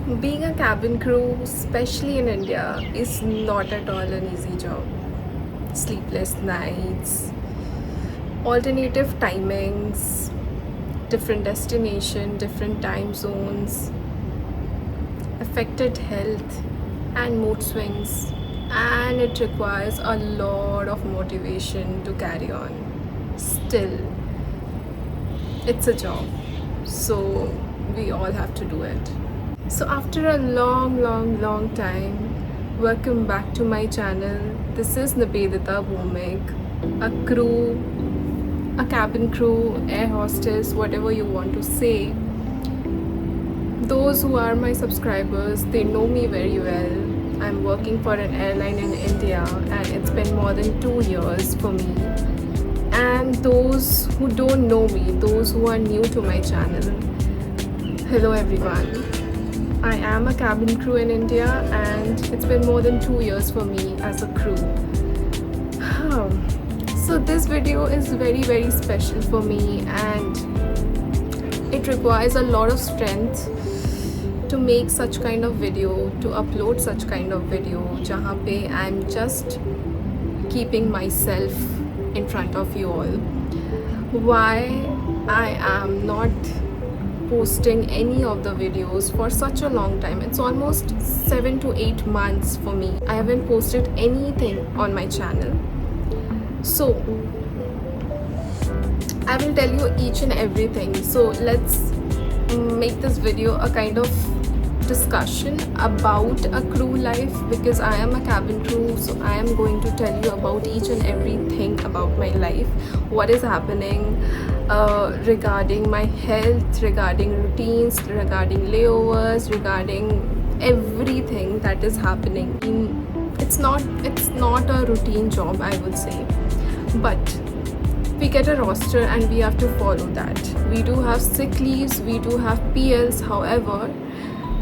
Being a cabin crew, especially in India, is not at all an easy job. Sleepless nights, alternative timings, different destination, different time zones, affected health and mood swings, and it requires a lot of motivation to carry on. Still, it's a job, so we all have to do it. So after a long time, welcome back to my channel. This is Nabedita Bhomik, a crew, a cabin crew, air hostess, whatever you want to say. Those who are my subscribers, they know me very well. I'm working for an airline in India and it's been more than 2 years for me. And those who don't know me, those who are new to my channel, hello everyone. I am a cabin crew in India and it's been more than 2 years for me as a crew. So this video is very special for me and it requires a lot of strength to make such kind of video, to upload such kind of video jahan pe I'm just keeping myself in front of you all. Why I am not posting any of the videos for such a long time. It's almost 7 to 8 months for me. I haven't posted anything on my channel. So I will tell you each and everything. So let's make this video a kind of discussion about a crew life, because I am a cabin crew, so I am going to tell you about each and everything about my life, what is happening regarding my health, regarding routines, regarding layovers, regarding everything that is happening. It's not a routine job, I would say, but we get a roster and we have to follow that. We do have sick leaves, we do have PLs, however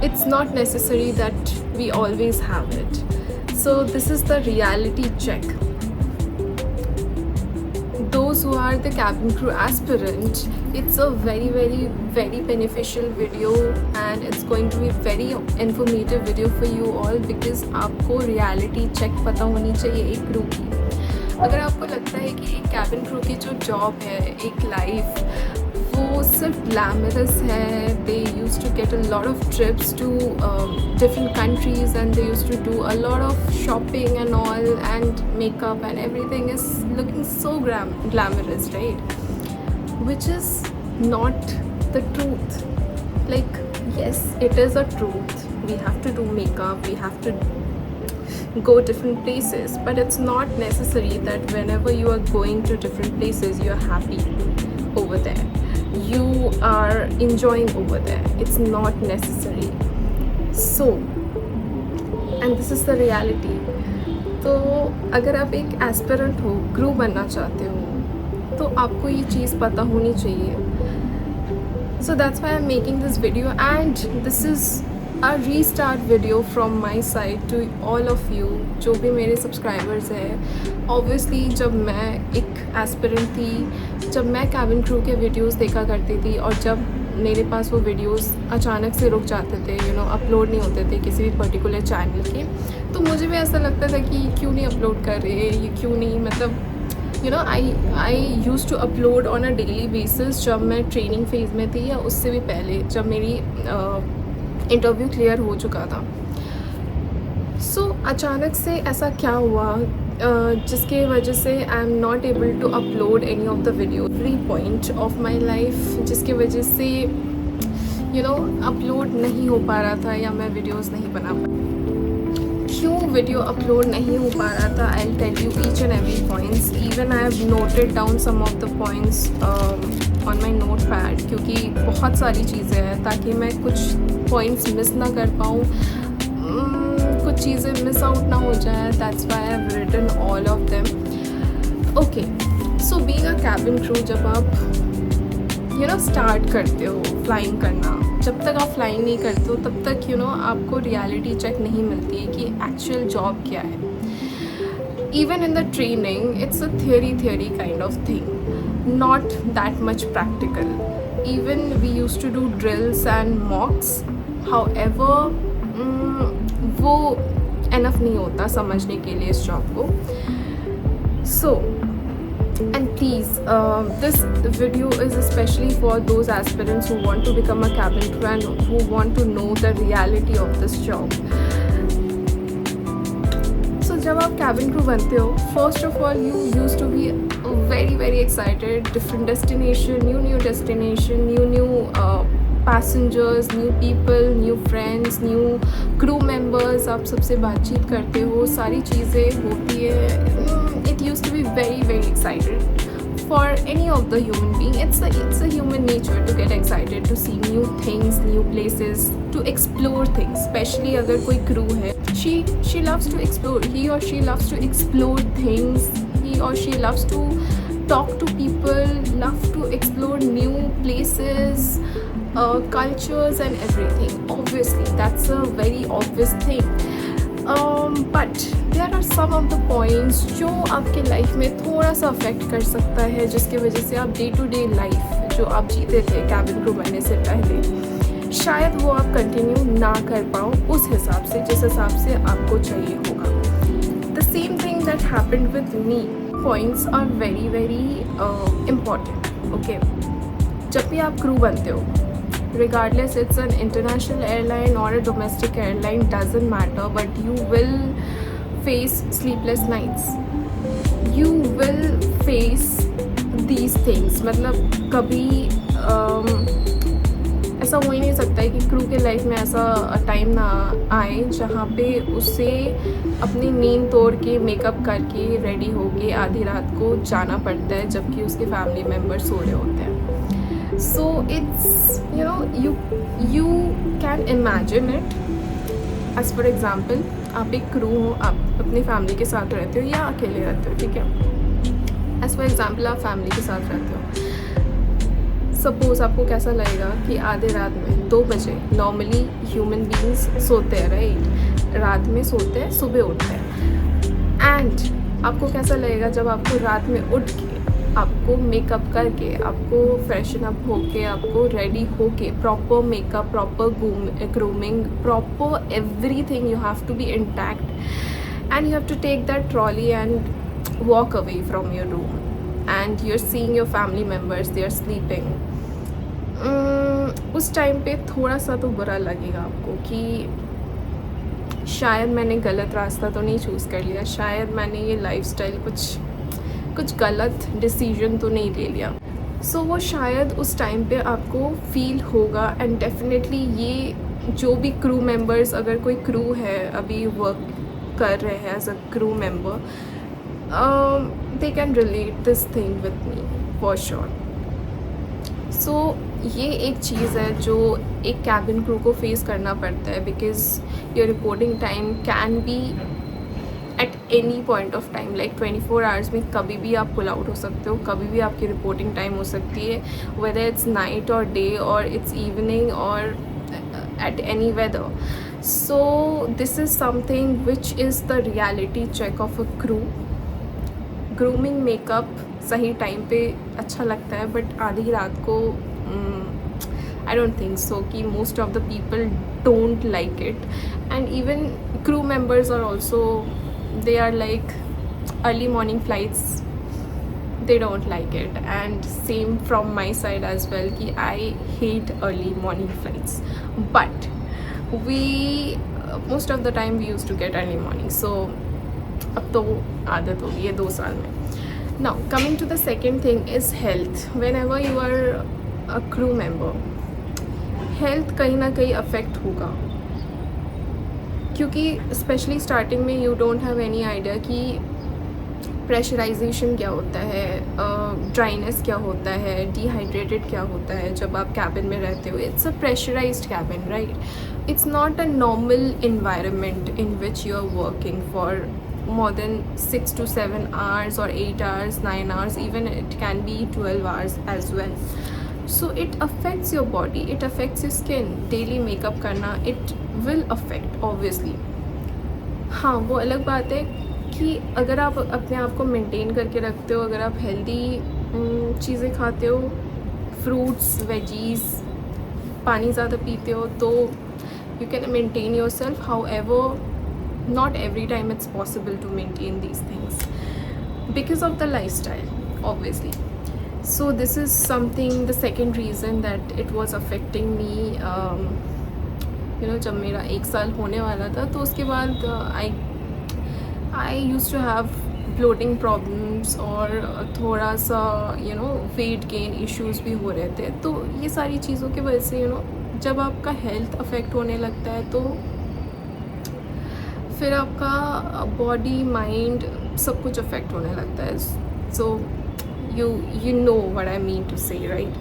it's not necessary that we always have it. So this is the reality check. Those who are the cabin crew aspirant, it's a very beneficial video and it's going to be very informative video for you all, because आपको reality check पता होनी चाहिए एक crew की. अगर आपको लगता है कि एक cabin crew की जो job है, एक life, वो सिर्फ ग्लैमरस है, they used to get a lot of trips to different countries and they used to do a lot of shopping and all, and makeup and everything is looking so glamorous, right? Which is not the truth. Like, yes, it is a truth. We have to do makeup, we have to go different places, but it's not necessary that whenever you are going to different places, you are happy over there, you are enjoying over there. It's not necessary. So, and this is the reality. तो अगर आप एक aspirant हो, crew बनना चाहते हो, तो आपको ये चीज़ पता होनी चाहिए. So that's why I'm making this video, and this is a restart video from my side to all of you जो भी मेरे सब्सक्राइबर्स हैं. ऑब्वियसली जब मैं एक एस्पिरेंट थी, जब मैं कैबिन क्रू के वीडियोस देखा करती थी और जब मेरे पास वो वीडियोस अचानक से रुक जाते थे, अपलोड नहीं होते थे किसी भी पर्टिकुलर चैनल के, तो मुझे भी ऐसा लगता था कि क्यों नहीं अपलोड कर रहे, ये क्यों नहीं, मतलब I used to upload on a daily basis जब मैं ट्रेनिंग फेज़ में थी, या उससे भी पहले जब मेरी इंटरव्यू क्लियर हो चुका था. सो अचानक से ऐसा क्या हुआ जिसके वजह से I am not able to upload any of the video. Free point of my life जिसके वजह से अपलोड नहीं हो पा रहा था, या मैं वीडियोस नहीं बना पा. क्यों वीडियो अपलोड नहीं हो पा रहा था, I will tell you each and every points. Even I have noted down some of the points on my notepad, क्योंकि बहुत सारी चीज़ें हैं, ताकि मैं कुछ पॉइंट्स मिस ना कर पाऊँ, कुछ चीज़ें मिस आउट ना हो जाए. That's why I have written all of them. Okay, so being a cabin crew, जब आप स्टार्ट करते हो फ्लाइंग करना, जब तक आप फ्लाइंग नहीं करते हो तब तक आपको रियलिटी चेक नहीं मिलती है कि एक्चुअल जॉब क्या है. Even in the training it's a theory kind of thing, not that much practical. Even we used to do drills and mocks, however वो एनफ नहीं होता समझने के लिए इस जॉब को. सो and please, this video is especially for those aspirants who want to become a cabin crew and who want to know the reality of this job. So जब आप cabin crew बनते हो, first of all you used to be very excited, different destination, new destination, new passengers, new people, new friends, new crew members, आप सबसे बातचीत करते हो, सारी चीज़ें होती है. It used to be very excited for any of the human being. It's a human nature to get excited, to see new things, new places, to explore things. Especially अगर कोई crew है, she loves to explore. He or she loves to explore things. He or she loves to talk to people, love to explore new places, cultures and everything. Obviously, that's a very obvious thing. But there are some of the points जो आपके life में थोड़ा सा affect कर सकता है, जिसकी वजह से आप डे टू डे लाइफ जो आप जीते थे कैबिन क्रू बनने से पहले, शायद वो आप कंटिन्यू ना कर पाओ उस हिसाब से जिस हिसाब से आपको चाहिए होगा. The same thing that happened with me. Points are very important. Okay, जब भी आप क्रू बनते हो, regardless it's an international airline or a domestic airline, doesn't matter, but you will face sleepless nights, you will face these things. मतलब कभी ऐसा हो ही नहीं सकता है कि क्रू के लाइफ में ऐसा टाइम ना आए जहाँ पे उसे अपनी नींद तोड़ के मेकअप करके रेडी होके आधी रात को जाना पड़ता है जबकि उसके फैमिली मेम्बर सो रहे होते हैं. So it's, you can imagine it. As for example, आप एक क्रू हो, आप अपनी फैमिली के साथ रहते हो या अकेले रहते हो, ठीक है. As for example, आप फैमिली के साथ रहते हो. सपोज़ आपको कैसा लगेगा कि आधे रात में 2 बजे नॉर्मली ह्यूमन बींग्स सोते हैं, राइट. रात में सोते हैं, सुबह उठते हैं. एंड आपको कैसा लगेगा जब आपको रात में उठ के आपको मेकअप करके, आपको फ्रेशन अप होके, आपको रेडी होके, proper makeup, proper grooming, proper everything, you have to be intact and you have to take that trolley and walk away from your room and you are seeing your family members, they are sleeping. उस time पे थोड़ा सा तो बुरा लगेगा आपको कि शायद मैंने गलत रास्ता तो नहीं चूज़ कर लिया, शायद मैंने ये लाइफस्टाइल कुछ गलत डिसीजन तो नहीं ले लिया. सो वो शायद उस टाइम पे आपको फील होगा. एंड डेफिनेटली ये जो भी क्रू मेंबर्स, अगर कोई क्रू है अभी वर्क कर रहे हैं as a crew member, they can relate this thing with me for sure. So ये एक चीज़ है जो एक कैबिन क्रू को फेस करना पड़ता है, because your reporting time can be at any point of time, like 24 hours में कभी भी आप पुल आउट हो सकते हो, कभी भी आपकी रिपोर्टिंग टाइम हो सकती है, वेदर इट्स नाइट और डे और इट्स इवनिंग और at any weather. So this is something which is the reality check of a crew. Grooming makeup सही टाइम पे अच्छा लगता है, बट आधी रात को I don't think so कि most of the people don't like it. And even crew members are also, they are like early morning flights, they don't like it. And same from my side as well कि I hate early morning flights, but we most of the time we used to get early morning. So अब तो आदत हो गई है 2 साल में. Now coming to the second thing is health. Whenever you are a crew member, health कहीं ना कहीं अफेक्ट होगा, क्योंकि स्पेशली स्टार्टिंग में you don't have any idea कि प्रेशराइजेशन क्या होता है, ड्राइनेस क्या होता है, डिहाइड्रेटेड क्या होता है जब आप कैबिन में रहते हो. It's a pressurised cabin, right. It's not a normal environment in which you are working for more than 6 to 7 hours or 8 hours, 9 hours, even it can be 12 hours as well. So it affects your body, it affects your skin. Daily makeup करना it will affect obviously. हाँ, वो अलग बात है कि अगर आप अपने आप को मेंटेन करके रखते हो, अगर आप हेल्दी चीज़ें खाते हो, फ्रूट्स, वेजीज, पानी ज़्यादा पीते हो, तो you can maintain yourself. However, not every time it's possible to maintain these things because of the lifestyle, obviously. So this is something, the second reason that it was affecting me. जब मेरा 1 साल होने वाला था तो उसके बाद I used to have bloating problems और थोड़ा सा वेट गेन इश्यूज़ भी हो रहे थे. तो ये सारी चीज़ों की वजह से जब आपका हेल्थ अफेक्ट होने लगता है तो फिर आपका बॉडी माइंड सब कुछ अफेक्ट होने लगता है. सो you know what I mean to say, right?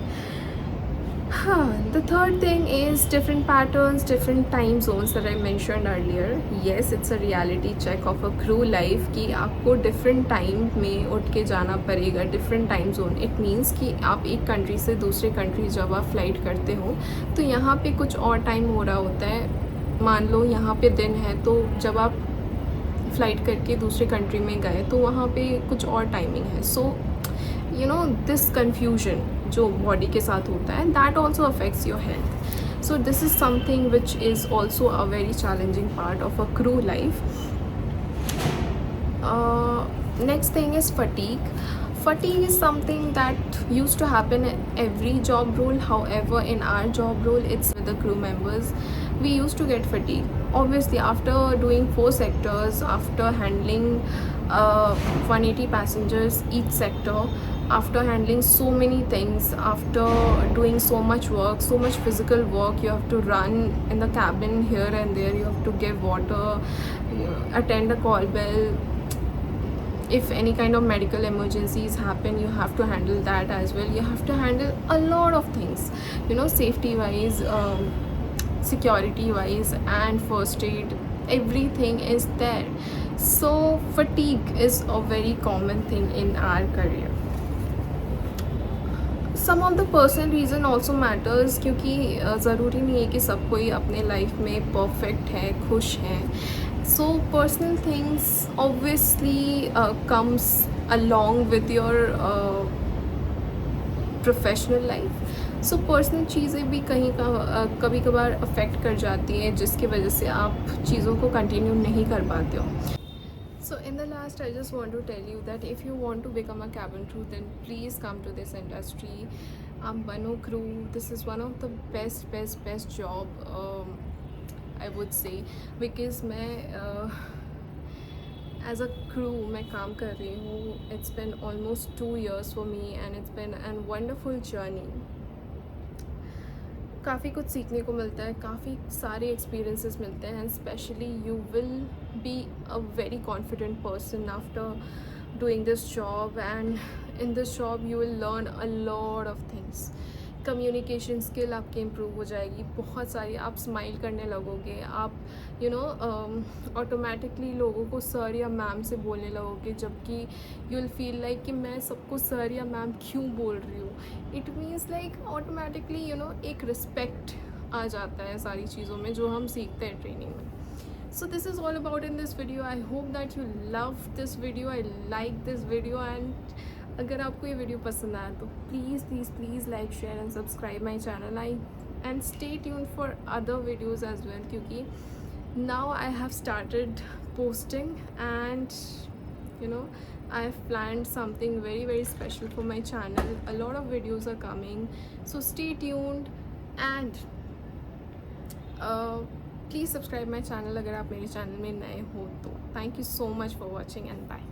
The third thing is different patterns, different time zones that I mentioned earlier. Yes, it's a reality check of a crew life कि आपको different time में उठ के जाना पड़ेगा, different time zone. It means कि आप एक country से दूसरे country जब आप flight करते हो तो यहाँ पे कुछ और time हो रहा होता है. मान लो यहाँ पे दिन है तो जब आप फ्लाइट करके दूसरे कंट्री में गए तो वहाँ पे कुछ और टाइमिंग है. सो दिस कन्फ्यूजन जो बॉडी के साथ होता है, that also affects your health. So this is something which is also a very challenging part of a crew life. Next thing is fatigue. Fatigue is something that used to happen in every job role. However, in our job role, it's with the crew members. We used to get fatigue. Obviously, after doing 4 sectors, after handling 180 passengers each sector, after handling so many things, after doing so much work, so much physical work, you have to run in the cabin here and there, you have to give water, attend the call bell. If any kind of medical emergencies happen, you have to handle that as well. You have to handle a lot of things, safety wise, security wise, and first aid. Everything is there. So fatigue is a very common thing in our career. Some of the personal reason also matters क्योंकि ज़रूरी नहीं है कि सब कोई अपने life में perfect है, खुश है. So personal things obviously comes along with your professional life. So personal चीज़ें भी कभी कभार अफेक्ट कर जाती हैं जिसकी वजह से आप चीज़ों को कंटिन्यू नहीं कर पाते हो. So in the last, I just want to tell you that if you want to become a cabin crew, then please come to this industry. Bano crew, this is one of the best job, I would say, because मैं as a crew मैं काम कर रही हूँ. It's been almost 2 years for me and it's been a wonderful journey. काफ़ी कुछ सीखने को मिलता है, काफ़ी सारे एक्सपीरियंसेस मिलते हैं. Specially you will be a very confident person after doing this job, and in this job you will learn a lot of things. Communication skill आपकी इम्प्रूव हो जाएगी बहुत सारी. आप स्माइल करने लगोगे, आप ऑटोमेटिकली लोगों को सर या मैम से बोलने लगोगे, जबकि यू विल फील लाइक कि मैं सबको सर या मैम क्यों बोल रही हूँ. इट मीन्स लाइक ऑटोमेटिकली एक रिस्पेक्ट आ जाता है सारी चीज़ों में जो हम सीखते हैं ट्रेनिंग में. So this is all about in this video. I hope that you love this video. I like this video, and अगर आपको ये वीडियो पसंद आया तो please like, share and subscribe my channel. And stay tuned for other videos as well, क्योंकि now I have started posting, and I have planned something very special for my channel. A lot of videos are coming, so stay tuned, and please subscribe my channel अगर आप मेरे channel में नए हो तो. Thank you so much for watching, and bye.